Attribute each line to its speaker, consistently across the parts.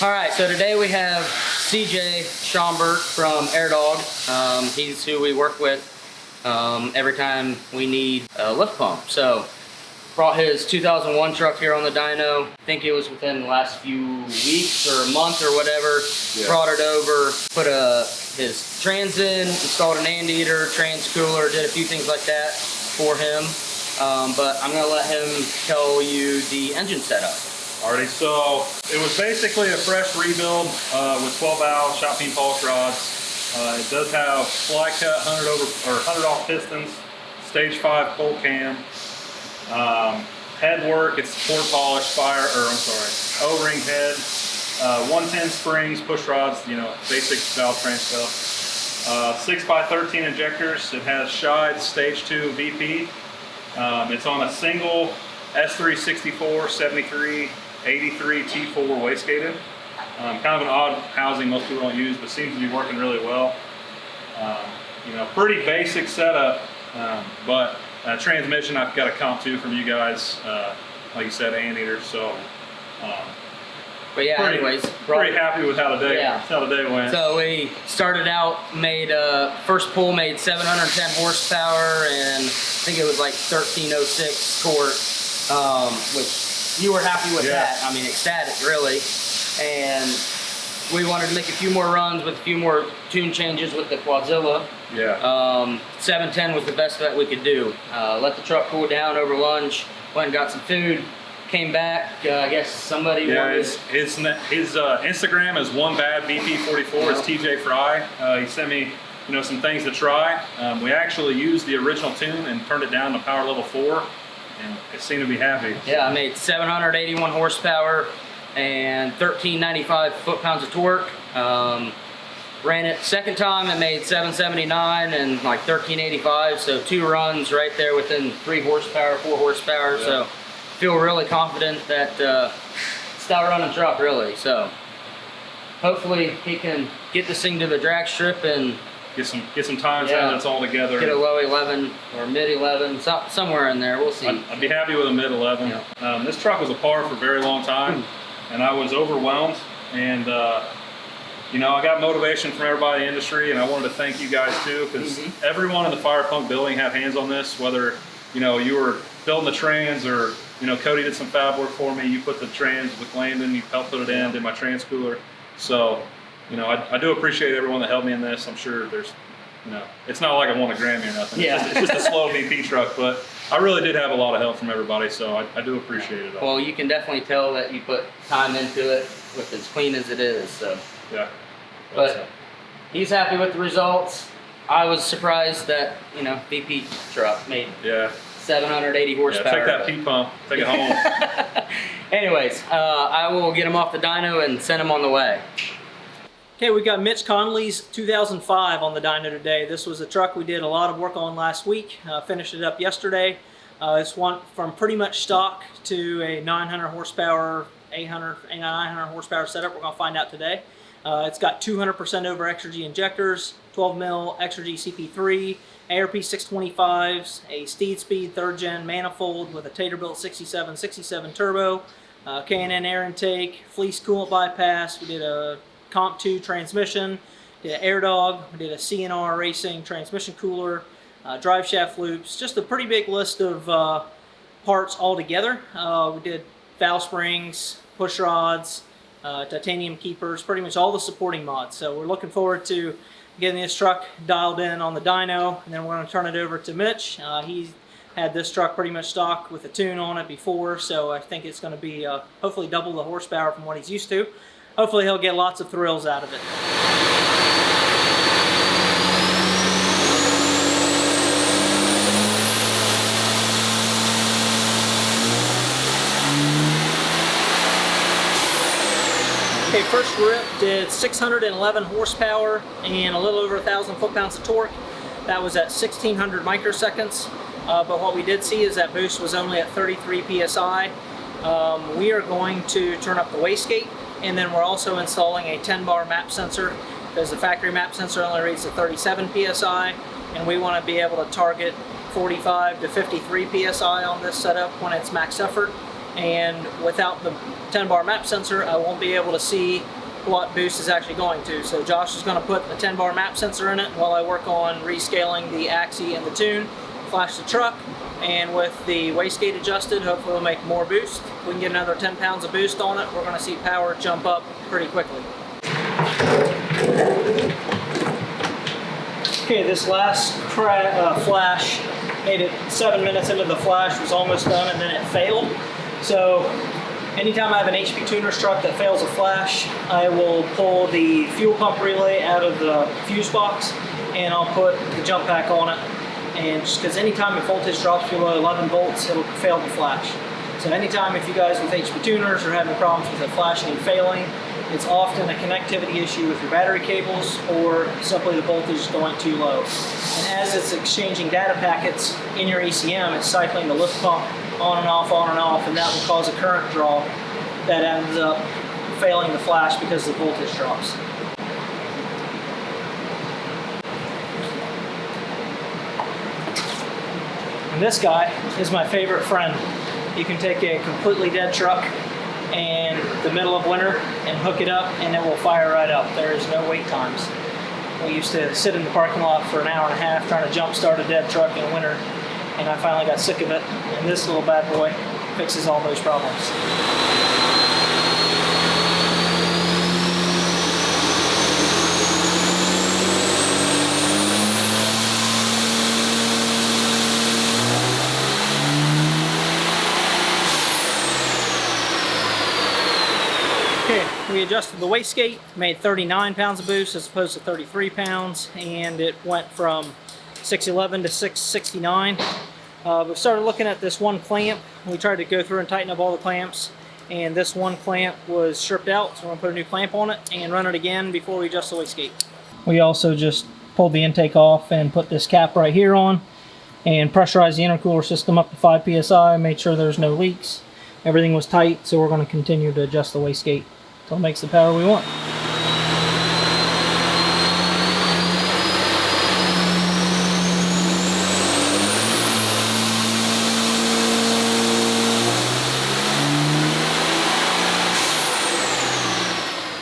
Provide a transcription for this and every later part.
Speaker 1: All right, so today we have CJ Schomburg from AirDog. He's who we work with every time we need a lift pump. So brought his 2001 truck here on the dyno. I think it was within the last few weeks or a month or whatever. Yeah. Brought it over, put his trans in, installed an anteater, trans cooler, did a few things like that for him. But I'm gonna let him tell you the engine setup.
Speaker 2: Alrighty, so it was basically a fresh rebuild with 12 valve shot peen polish rods. It does have fly cut 100 off pistons, stage 5 cold cam. Head work, it's pour polish O-ring head, 110 springs, push rods, you know, basic valve train stuff. 6x13 injectors. It has Scheid stage 2 VP. It's on a single S364 73 83 T4 wastegated. Kind of an odd housing most people don't use, but seems to be working really well. You know, pretty basic setup, but transmission I've got a comp to from you guys, like you said, anteater. So,
Speaker 1: but yeah, anyways,
Speaker 2: pretty happy with how the day went. So
Speaker 1: we started out, made first pull made 710 horsepower, and I think it was like 1306 torque, which you were happy with that. I mean, ecstatic, really. And we wanted to make a few more runs with a few more tune changes with the Quadzilla.
Speaker 2: Yeah.
Speaker 1: 710 was the best that we could do. Let the truck cool down over lunch, went and got some food, came back. I guess somebody wanted...
Speaker 2: his Instagram is VP44. It's TJ Fry. He sent me, you know, some things to try. We actually used the original tune and turned it down to power level 4, and it seemed to be happy.
Speaker 1: Yeah, I made 781 horsepower and 1395 foot-pounds of torque. Ran it second time, it made 779 and like 1385, so 2 runs right there within 3 horsepower, 4 horsepower. Yeah. So feel really confident that it's not running truck, really. So hopefully he can get this thing to the drag strip and
Speaker 2: get some time that's all together.
Speaker 1: Get a low 11 or mid 11, somewhere in there. We'll see.
Speaker 2: I'd be happy with a mid 11. Yeah. This truck was a par for a very long time, and I was overwhelmed. And you know, I got motivation from everybody in the industry, and I wanted to thank you guys too, because everyone in the Firepunk building had hands on this. Whether, you know, you were building the trans, or, you know, Cody did some fab work for me. You put the trans with Landon, you helped put it in, did my trans cooler. So, you know, I do appreciate everyone that helped me in this. I'm sure there's, you know, it's not like I won a Grammy or nothing.
Speaker 1: Yeah.
Speaker 2: It's just a slow VP truck, but I really did have a lot of help from everybody, so I do appreciate it all.
Speaker 1: Well, you can definitely tell that you put time into it with as clean as it is. So
Speaker 2: yeah.
Speaker 1: But he's happy with the results. I was surprised that, you know, VP truck made 780 horsepower.
Speaker 2: Yeah, take that P pump, take it home.
Speaker 1: Anyways, I will get him off the dyno and send him on the way.
Speaker 3: Okay, we got Mitch Connolly's 2005 on the dyno today. This was a truck we did a lot of work on last week. Finished it up yesterday. It's one from pretty much stock to a 900 horsepower, 800, 900 horsepower setup. We're going to find out today. It's got 200% over extra G injectors, 12 mil extra G CP3, ARP 625s, a Steed Speed 3rd gen manifold with a Taterbilt 67 turbo, K&N air intake, fleece coolant bypass. We did a Comp 2 transmission, did an AirDog, we did a CNR Racing transmission cooler, drive shaft loops. Just a pretty big list of parts all together. We did valve springs, push rods, titanium keepers, pretty much all the supporting mods. So we're looking forward to getting this truck dialed in on the dyno, and then we're going to turn it over to Mitch. He's had this truck pretty much stock with a tune on it before, so I think it's going to be hopefully double the horsepower from what he's used to. Hopefully he'll get lots of thrills out of it. Okay, first rip did 611 horsepower and a little over 1,000 foot-pounds of torque. That was at 1,600 microseconds. But what we did see is that boost was only at 33 psi. We are going to turn up the wastegate, and then we're also installing a 10-bar map sensor, because the factory map sensor only reads at 37 psi, and we want to be able to target 45 to 53 psi on this setup when it's max effort. and without the 10 bar map sensor, I won't be able to see what boost is actually going to. So Josh is going to put a 10 bar map sensor in it while I work on rescaling the axis and the tune, flash the truck, and with the wastegate adjusted, hopefully we'll make more boost. If we can get another 10 pounds of boost on it, we're going to see power jump up pretty quickly. Okay, this last flash made it 7 minutes into the flash, was almost done, and then it failed. So anytime I have an HP tuner's truck that fails a flash, I will pull the fuel pump relay out of the fuse box and I'll put the jump pack on it. And just because anytime the voltage drops below 11 volts, it'll fail the flash. So anytime if you guys with HP tuners are having problems with it flashing and failing, it's often a connectivity issue with your battery cables or simply the voltage is going too low. And as it's exchanging data packets in your ECM, it's cycling the lift pump on and off, and that will cause a current draw that ends up failing the flash because the voltage drops. And this guy is my favorite friend. You can take a completely dead truck in the middle of winter and hook it up and it will fire right up. There is no wait times. We used to sit in the parking lot for an hour and a half trying to jump start a dead truck in winter, and I finally got sick of it, and this little bad boy fixes all those problems. Okay, we adjusted the wastegate, made 39 pounds of boost as opposed to 33 pounds, and it went from 611 to 669. We started looking at this one clamp. We tried to go through and tighten up all the clamps, and this one clamp was stripped out, so we're going to put a new clamp on it and run it again before we adjust the wastegate. We also just pulled the intake off and put this cap right here on and pressurized the intercooler system up to 5 psi, made sure there's no leaks. Everything was tight, so we're going to continue to adjust the wastegate until it makes the power we want.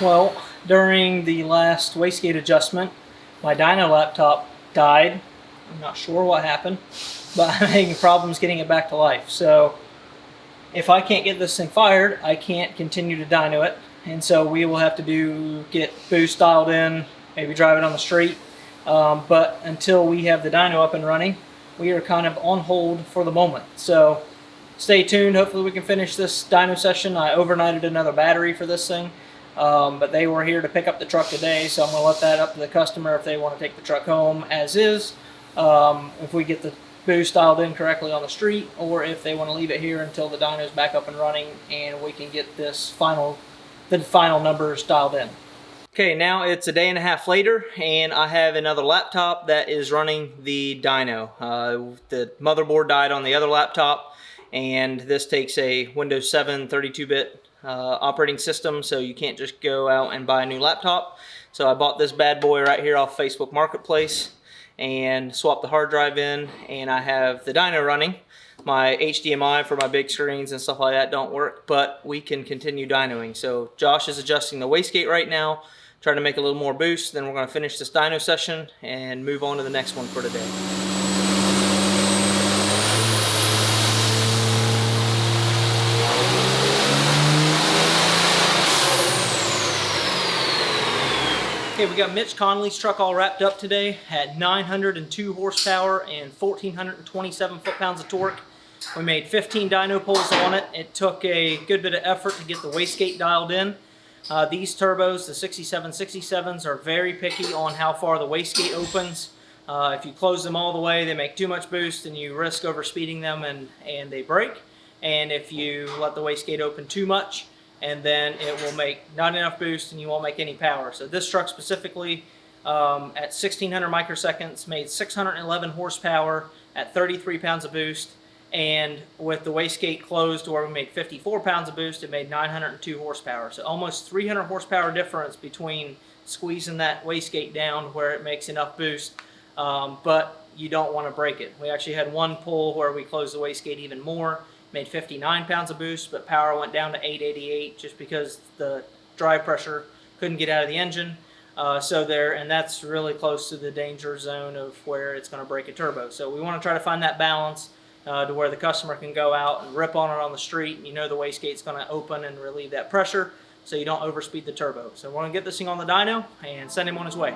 Speaker 3: Well, during the last wastegate adjustment, my dyno laptop died. I'm not sure what happened, but I'm having problems getting it back to life. So if I can't get this thing fired, I can't continue to dyno it. And so we will have to get boost dialed in, maybe drive it on the street. But until we have the dyno up and running, we are kind of on hold for the moment. So stay tuned. Hopefully we can finish this dyno session. I overnighted another battery for this thing. But they were here to pick up the truck today, so I'm going to let that up to the customer if they want to take the truck home as is, if we get the boost dialed in correctly on the street, or if they want to leave it here until the dyno's back up and running and we can get the final numbers dialed in. Okay, now it's a day and a half later and I have another laptop that is running the dyno. The motherboard died on the other laptop, and this takes a Windows 7 32-bit operating system, so you can't just go out and buy a new laptop. So I bought this bad boy right here off Facebook Marketplace and swapped the hard drive in, and I have the dyno running. My HDMI for my big screens and stuff like that don't work, but we can continue dynoing. So Josh is adjusting the wastegate right now, trying to make a little more boost. Then we're going to finish this dyno session and move on to the next one for today. Okay, we got Mitch Conley's truck all wrapped up today. Had 902 horsepower and 1,427 foot-pounds of torque. We made 15 dyno pulls on it. It took a good bit of effort to get the wastegate dialed in. These turbos, the 6767s, are very picky on how far the wastegate opens. If you close them all the way, they make too much boost and you risk overspeeding them and they break. And if you let the wastegate open too much, and then it will make not enough boost and you won't make any power. So this truck specifically at 1600 microseconds made 611 horsepower at 33 pounds of boost, and with the wastegate closed where we made 54 pounds of boost, it made 902 horsepower. So almost 300 horsepower difference between squeezing that wastegate down where it makes enough boost, but you don't want to break it. We actually had one pull where we closed the wastegate even more, made 59 pounds of boost, but power went down to 888 just because the drive pressure couldn't get out of the engine. And that's really close to the danger zone of where it's going to break a turbo. So we want to try to find that balance to where the customer can go out and rip on it on the street, and you know the wastegate's going to open and relieve that pressure, so you don't overspeed the turbo. So we're going to get this thing on the dyno and send him on his way.